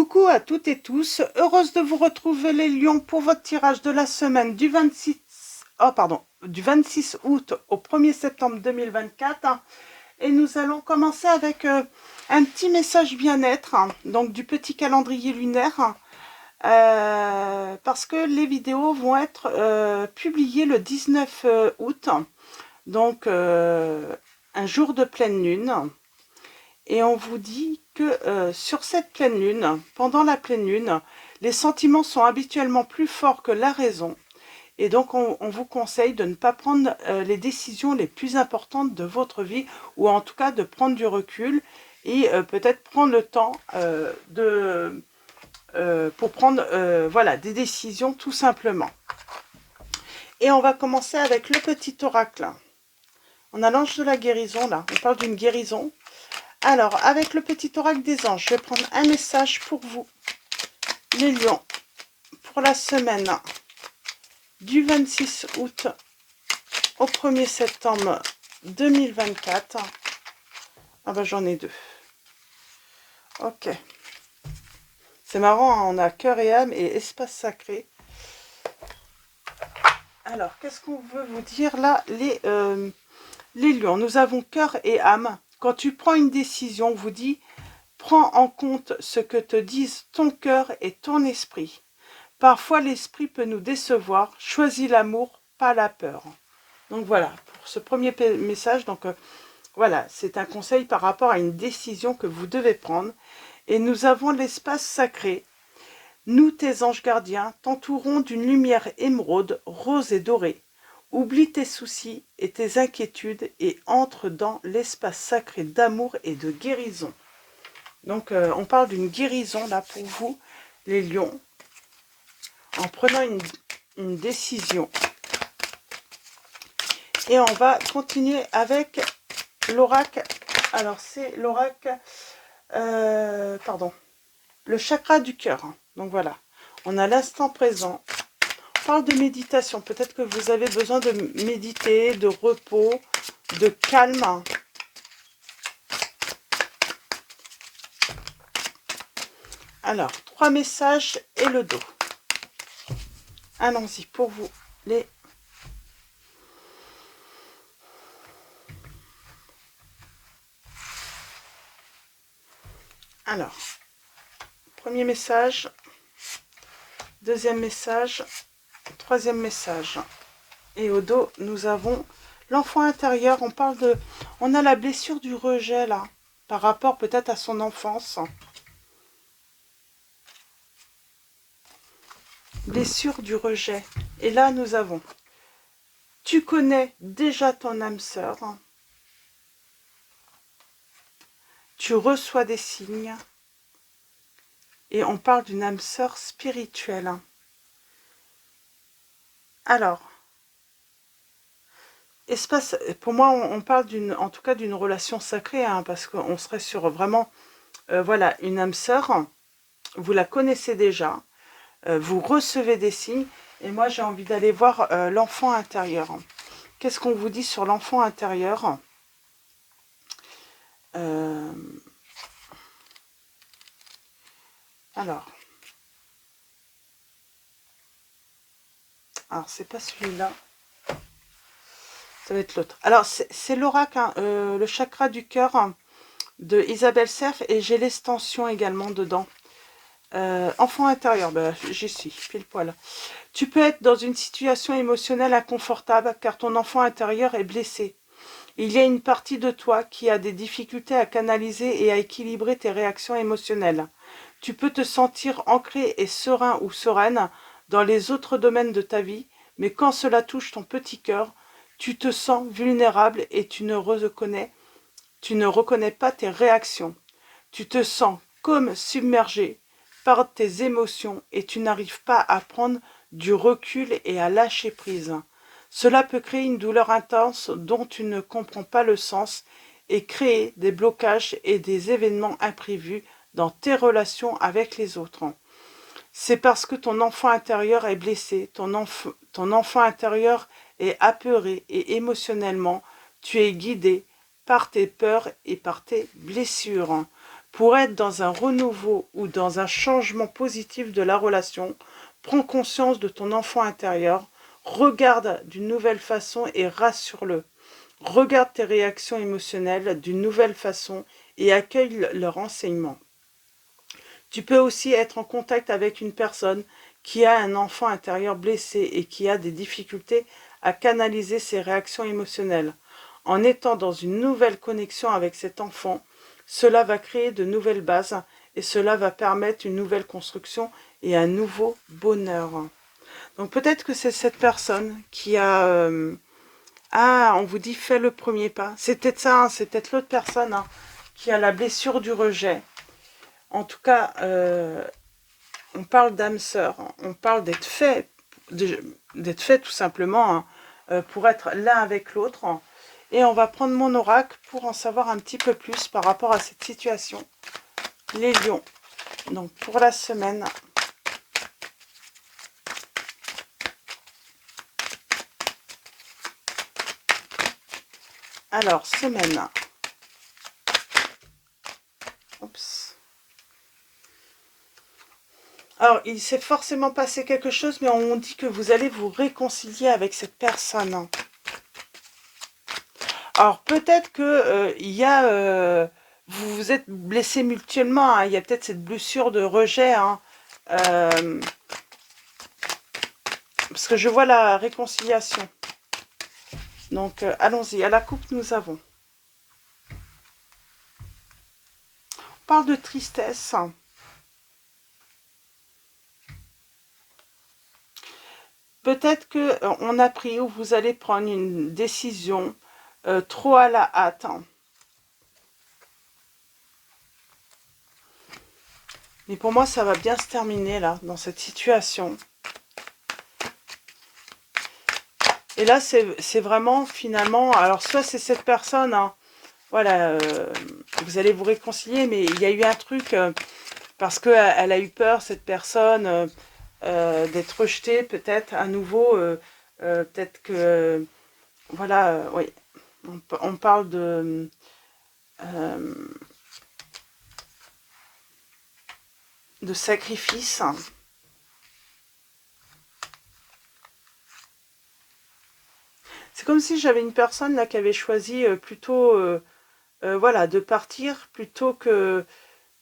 Coucou à toutes et tous, heureuse de vous retrouver les lions pour votre tirage de la semaine du 26 août au 1er septembre 2024. Et nous allons commencer avec un petit message bien-être, donc du petit calendrier lunaire, parce que les vidéos vont être publiées le 19 août, donc un jour de pleine lune. Et on vous dit que sur cette pleine lune, pendant la pleine lune, les sentiments sont habituellement plus forts que la raison. Et donc, on vous conseille de ne pas prendre les décisions les plus importantes de votre vie, ou en tout cas de prendre du recul et peut-être prendre le temps pour prendre voilà, des décisions tout simplement. Et on va commencer avec le petit oracle. On a l'ange de la guérison, là. On parle d'une guérison. Alors, avec le petit oracle des anges, je vais prendre un message pour vous, les lions, pour la semaine du 26 août au 1er septembre 2024. Ah ben, j'en ai deux. Ok. C'est marrant, hein, on a cœur et âme et espace sacré. Alors, qu'est-ce qu'on veut vous dire là, les lions? Nous avons cœur et âme. Quand tu prends une décision, on vous dit, prends en compte ce que te disent ton cœur et ton esprit. Parfois, l'esprit peut nous décevoir. Choisis l'amour, pas la peur. Donc voilà, pour ce premier message, donc voilà, c'est un conseil par rapport à une décision que vous devez prendre. Et nous avons l'espace sacré. Nous, tes anges gardiens, t'entourons d'une lumière émeraude, rose et dorée. Oublie tes soucis et tes inquiétudes et entre dans l'espace sacré d'amour et de guérison. Donc, on parle d'une guérison, là, pour vous, les lions, en prenant une décision. Et on va continuer avec l'oracle. Alors, c'est l'oracle, le chakra du cœur. Donc, voilà. On a l'instant présent. On parle de méditation. Peut-être que vous avez besoin de méditer, de repos, de calme. Alors, 3 messages et le dos. Allons-y pour vous, les... Alors, premier message, deuxième message, troisième message. Et au dos, nous avons l'enfant intérieur. On parle de... On a la blessure du rejet, là, par rapport peut-être à son enfance. Blessure du rejet. Et là, nous avons... Tu connais déjà ton âme sœur. Tu reçois des signes. Et on parle d'une âme sœur spirituelle. Alors, espace, pour moi, on parle en tout cas d'une relation sacrée, hein, parce qu'on serait sur vraiment, voilà, une âme sœur. Vous la connaissez déjà. Vous recevez des signes. Et moi, j'ai envie d'aller voir l'enfant intérieur. Qu'est-ce qu'on vous dit sur l'enfant intérieur? Alors, c'est pas celui-là. Ça va être l'autre. Alors, c'est l'oracle, hein, le chakra du cœur de Isabelle Cerf. Et j'ai l'extension également dedans. Enfant intérieur, ben, j'y suis, pile poil. Tu peux être dans une situation émotionnelle inconfortable car ton enfant intérieur est blessé. Il y a une partie de toi qui a des difficultés à canaliser et à équilibrer tes réactions émotionnelles. Tu peux te sentir ancré et serein ou sereine dans les autres domaines de ta vie, mais quand cela touche ton petit cœur, tu te sens vulnérable et tu ne reconnais pas tes réactions. Tu te sens comme submergé par tes émotions et tu n'arrives pas à prendre du recul et à lâcher prise. Cela peut créer une douleur intense dont tu ne comprends pas le sens et créer des blocages et des événements imprévus dans tes relations avec les autres. C'est parce que ton enfant intérieur est blessé, ton enfant intérieur est apeuré et émotionnellement, tu es guidé par tes peurs et par tes blessures. Pour être dans un renouveau ou dans un changement positif de la relation, prends conscience de ton enfant intérieur, regarde d'une nouvelle façon et rassure-le. Regarde tes réactions émotionnelles d'une nouvelle façon et accueille leur enseignement. Tu peux aussi être en contact avec une personne qui a un enfant intérieur blessé et qui a des difficultés à canaliser ses réactions émotionnelles. En étant dans une nouvelle connexion avec cet enfant, cela va créer de nouvelles bases et cela va permettre une nouvelle construction et un nouveau bonheur. Donc peut-être que c'est cette personne qui a... ah, on vous dit fais le premier pas. C'est peut-être ça, hein, c'est peut-être l'autre personne hein, qui a la blessure du rejet. En tout cas, on parle d'âme sœur, hein, on parle d'être fait tout simplement hein, pour être l'un avec l'autre. Et on va prendre mon oracle pour en savoir un petit peu plus par rapport à cette situation. Les lions, donc pour la semaine. Alors, semaine. Oups. Alors, il s'est forcément passé quelque chose, mais on dit que vous allez vous réconcilier avec cette personne. Alors, peut-être que il y a... vous vous êtes blessés mutuellement, hein, il y a peut-être cette blessure de rejet. Hein, parce que je vois la réconciliation. Donc, allons-y. À la coupe, nous avons. On parle de tristesse. Peut-être qu'on a pris ou vous allez prendre une décision trop à la hâte. Mais pour moi, ça va bien se terminer là, dans cette situation. Et là, c'est vraiment finalement... Alors, soit c'est cette personne, hein, voilà, vous allez vous réconcilier, mais il y a eu un truc, parce qu'elle a eu peur, cette personne, d'être rejetée, peut-être à nouveau, peut-être que... voilà, oui, on parle de sacrifice. C'est comme si j'avais une personne là qui avait choisi plutôt voilà, de partir plutôt que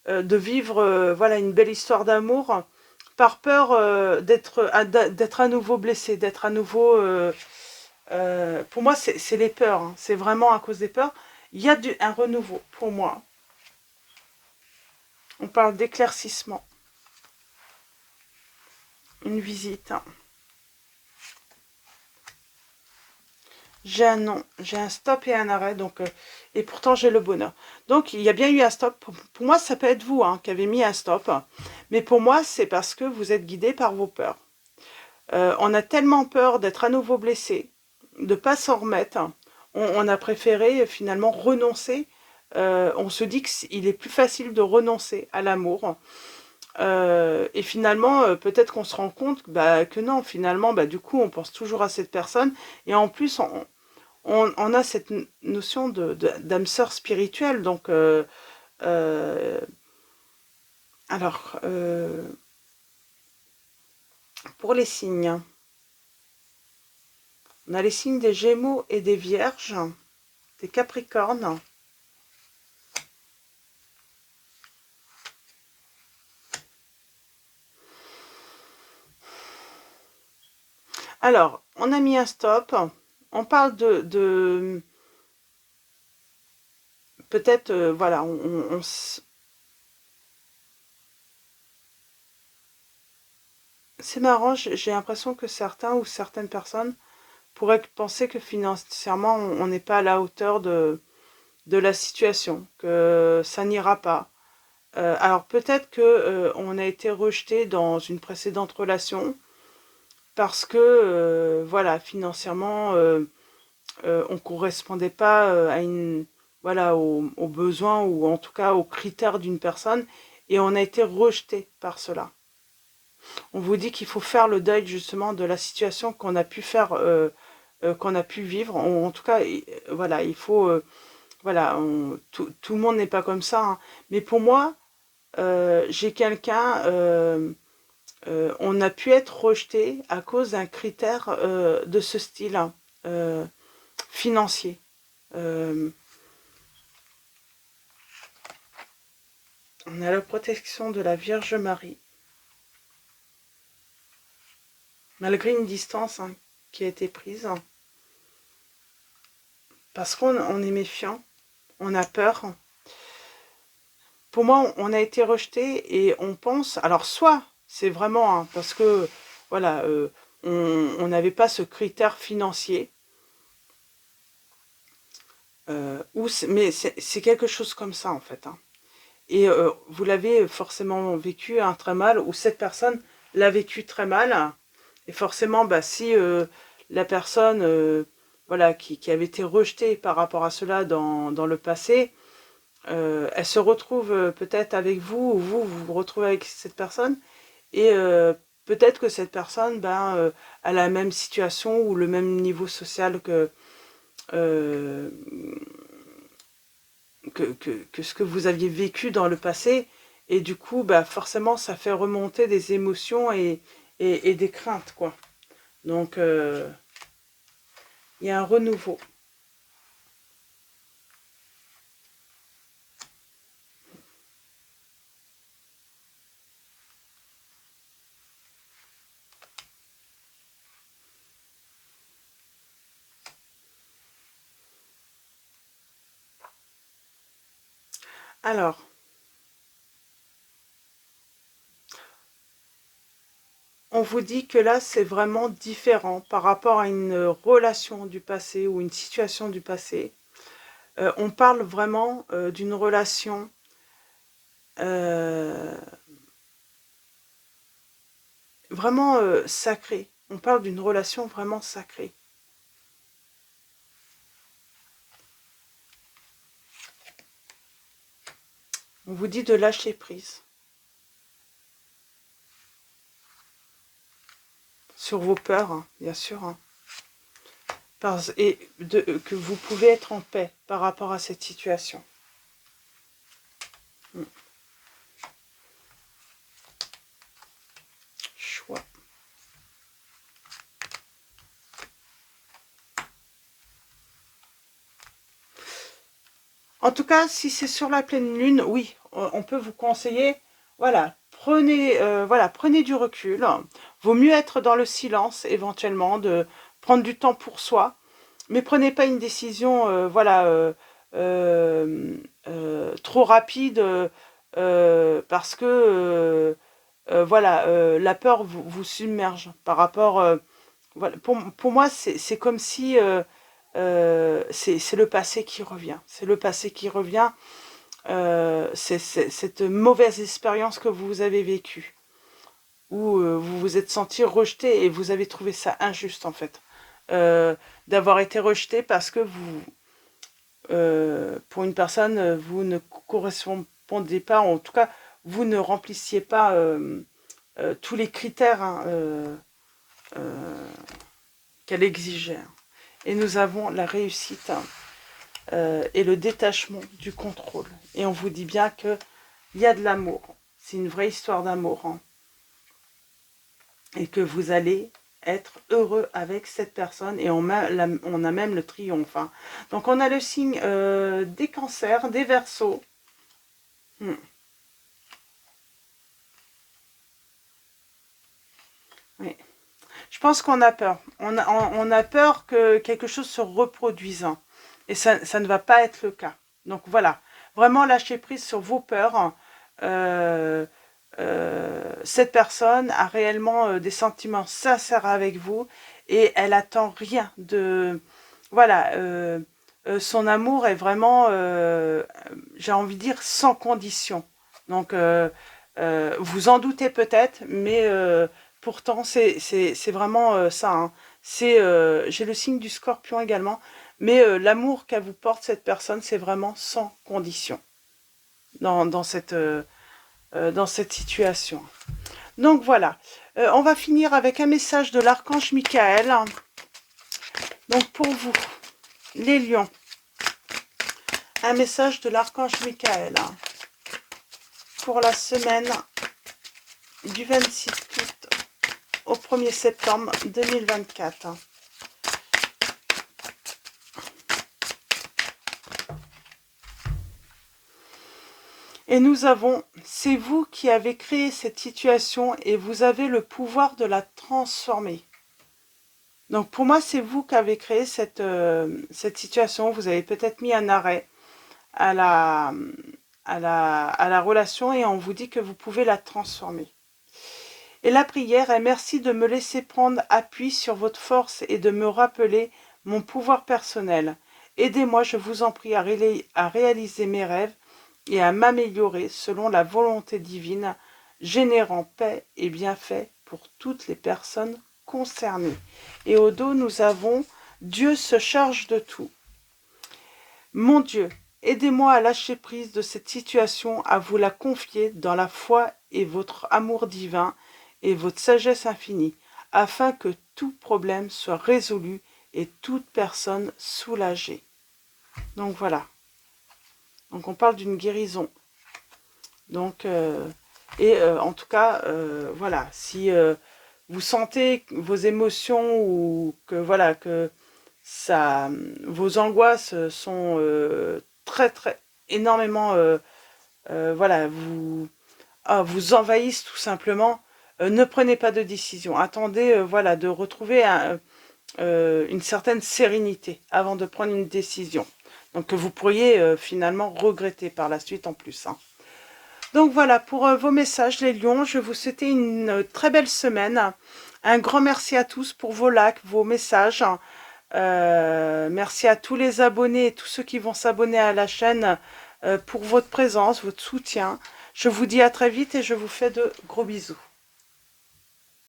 de vivre voilà, une belle histoire d'amour par peur d'être à nouveau blessé, d'être à nouveau... pour moi, c'est les peurs. Hein. C'est vraiment à cause des peurs. Il y a un renouveau pour moi. On parle d'éclaircissement. Une visite. Hein. J'ai un non, j'ai un stop et un arrêt, donc et pourtant j'ai le bonheur. Donc il y a bien eu un stop. Pour moi, ça peut être vous hein, qui avez mis un stop, mais pour moi, c'est parce que vous êtes guidé par vos peurs. On a tellement peur d'être à nouveau blessé, de ne pas s'en remettre. On a préféré finalement renoncer. On se dit qu'il est plus facile de renoncer à l'amour. Et finalement, peut-être qu'on se rend compte que non, finalement, du coup, on pense toujours à cette personne. Et en plus, on a cette notion d'âme sœur spirituelle. Donc, alors, pour les signes, on a les signes des Gémeaux et des Vierges, des Capricornes. Alors, on a mis un stop. On parle de peut-être, voilà, c'est marrant, j'ai l'impression que certains ou certaines personnes pourraient penser que financièrement, on n'est pas à la hauteur de la situation, que ça n'ira pas. Alors peut-être que on a été rejeté dans une précédente relation parce que, voilà, financièrement, on correspondait pas à une, voilà, aux besoins ou en tout cas aux critères d'une personne et on a été rejeté par cela. On vous dit qu'il faut faire le deuil justement de la situation qu'on a pu faire, qu'on a pu vivre. En tout cas, voilà, il faut voilà, tout le monde n'est pas comme ça, hein. Mais pour moi, j'ai quelqu'un, on a pu être rejeté à cause d'un critère de ce style, hein, financier. Euh, on a la protection de la Vierge Marie, malgré une distance, hein, qui a été prise, hein, parce qu'on est méfiant, on a peur. Pour moi, on a été rejeté et on pense, alors soit c'est vraiment, hein, parce que voilà, on n'avait pas ce critère financier, mais c'est quelque chose comme ça en fait, hein. Et vous l'avez forcément vécu, hein, très mal, ou cette personne l'a vécu très mal. Et forcément, bah, si la personne voilà, qui avait été rejetée par rapport à cela dans le passé, elle se retrouve peut-être avec vous, ou vous vous retrouvez avec cette personne, et peut-être que cette personne ben, a la même situation ou le même niveau social euh, que ce que vous aviez vécu dans le passé. Et du coup, bah, forcément, ça fait remonter des émotions et des craintes, quoi. Donc, il y a un renouveau. Alors, on vous dit que là, c'est vraiment différent par rapport à une relation du passé ou une situation du passé. On parle vraiment d'une relation euh, vraiment sacrée. On parle d'une relation vraiment sacrée. On vous dit de lâcher prise sur vos peurs, hein, bien sûr, hein. Et que vous pouvez être en paix par rapport à cette situation. Choix. En tout cas, si c'est sur la pleine lune, oui, on peut vous conseiller, voilà, prenez du recul. Vaut mieux être dans le silence, éventuellement, de prendre du temps pour soi, mais prenez pas une décision, voilà, trop rapide, parce que, voilà, la peur vous submerge par rapport, voilà, pour moi, c'est comme si c'est le passé qui revient. C'est le passé qui revient. C'est cette mauvaise expérience que vous avez vécue, où vous vous êtes senti rejeté et vous avez trouvé ça injuste, en fait. D'avoir été rejeté parce que pour une personne, vous ne correspondez pas, en tout cas, vous ne remplissiez pas tous les critères, hein, qu'elle exigeait. Et nous avons la réussite, hein, et le détachement du contrôle. Et on vous dit bien qu'il y a de l'amour. C'est une vraie histoire d'amour, hein. Et que vous allez être heureux avec cette personne. Et on a même le triomphe, hein. Donc on a le signe des cancers, des verseaux. Oui. Je pense qu'on a peur. On a peur que quelque chose se reproduise, hein. Et ça ne va pas être le cas. Donc voilà, vraiment lâcher prise sur vos peurs. Euh, cette personne a réellement des sentiments sincères avec vous et elle attend rien de... Voilà, son amour est vraiment, j'ai envie de dire, sans condition. Donc, vous en doutez peut-être, mais pourtant, c'est vraiment ça, hein. J'ai le signe du Scorpion également, mais l'amour qu'elle vous porte, cette personne, c'est vraiment sans condition dans cette situation. Donc voilà, on va finir avec un message de l'archange Michael. Donc pour vous, les lions, un message de l'archange Michael pour la semaine du 26 août au 1er septembre 2024. Et nous avons, c'est vous qui avez créé cette situation et vous avez le pouvoir de la transformer. Donc pour moi, c'est vous qui avez créé cette situation. Vous avez peut-être mis un arrêt à la relation et on vous dit que vous pouvez la transformer. Et la prière est: merci de me laisser prendre appui sur votre force et de me rappeler mon pouvoir personnel. Aidez-moi, je vous en prie, à réaliser mes rêves et à m'améliorer selon la volonté divine, générant paix et bienfaits pour toutes les personnes concernées. Et au dos, nous avons Dieu se charge de tout. Mon Dieu, aidez-moi à lâcher prise de cette situation, à vous la confier dans la foi et votre amour divin et votre sagesse infinie, afin que tout problème soit résolu et toute personne soulagée. Donc voilà. Donc on parle d'une guérison. Donc, en tout cas, voilà, si vous sentez vos émotions ou que voilà que ça, vos angoisses sont très énormément, voilà, vous envahissent tout simplement, ne prenez pas de décision. Attendez, voilà, de retrouver une certaine sérénité avant de prendre une décision. Donc que vous pourriez finalement regretter par la suite en plus. Donc voilà pour vos messages les lions. Je vous souhaite une très belle semaine. Un grand merci à tous pour vos likes, vos messages. Merci à tous les abonnés et tous ceux qui vont s'abonner à la chaîne pour votre présence, votre soutien. Je vous dis à très vite et je vous fais de gros bisous.